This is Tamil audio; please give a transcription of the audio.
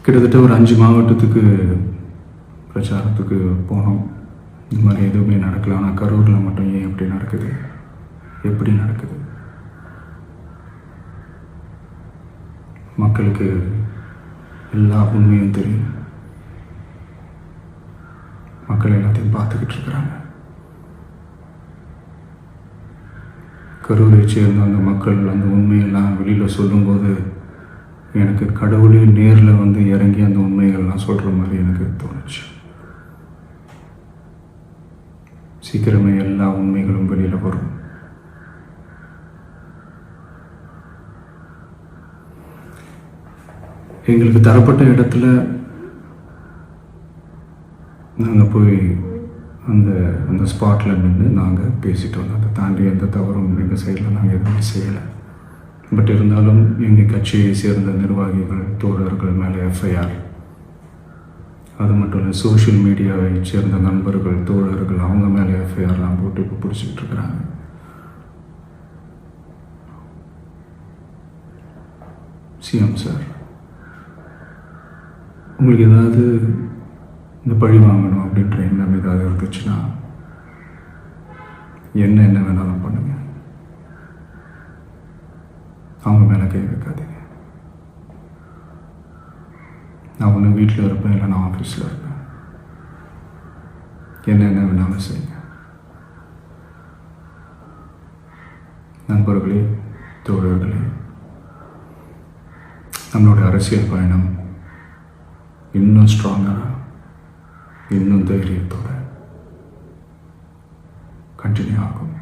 கிட்டத்தட்ட ஒரு 5 மாவட்டத்துக்கு பிரச்சாரத்துக்கு போனோம். இந்த மாதிரி எதுவுமே நடக்கல. ஆனால் கரூரில் மட்டும் ஏன் எப்படி நடக்குது, எப்படி நடக்குது? மக்களுக்கு எல்லா உண்மையும் தெரியும். மக்கள் எல்லாத்தையும் பார்த்துக்கிட்டு இருக்கிறாங்க. கரூரை சேர்ந்த அந்த மக்கள் அந்த உண்மையெல்லாம் வெளியில் சொல்லும்போது எனக்கு கடவுளே நேரில் வந்து இறங்கி அந்த உண்மைகள்லாம் சொல்கிற மாதிரி எனக்கு தோணுச்சு. சீக்கிரமே எல்லா உண்மைகளும் வெளியில் வரும். எங்களுக்கு தரப்பட்ட இடத்துல நாங்கள் போய் அந்த அந்த ஸ்பாட்டில் நின்று நாங்கள் பேசிட்டு வந்தோம். அதை தாண்டி எந்த தவறும் எங்கள் சைடில் நாங்கள் எதுவுமே செய்யலை. பட் இருந்தாலும் எங்கள் கட்சியை சேர்ந்த நிர்வாகிகள் தோழர்கள் மேலே எஃப்ஐஆர், அது மட்டும் இல்லை சோஷியல் மீடியாவை சேர்ந்த நண்பர்கள் தோழர்கள் அவங்க மேலே எஃப்ஐஆர்லாம் போட்டு இப்போ பிடிச்சிக்கிட்டு இருக்கிறாங்க. சிஎம் சார், உங்களுக்கு ஏதாவது இந்த பழி வாங்கணும் அப்படின்ற எண்ணம் ஏதாவது இருந்துச்சுன்னா என்ன வேணாலும் பண்ணுங்க. அவங்க மேலே கை வைக்காதீங்க. நான் ஒன்று வீட்டில் இருப்பேன், இல்லை நான் ஆஃபீஸில் இருப்பேன். என்ன வேணாலும் செய்யுங்க. நண்பர்களே, தோழர்களே, நம்மளோட அரசியல் பயணம் இன்னும் ஸ்ட்ராங்காக, இன்னும் தைரியத்தோட கண்டினியூ ஆகும்.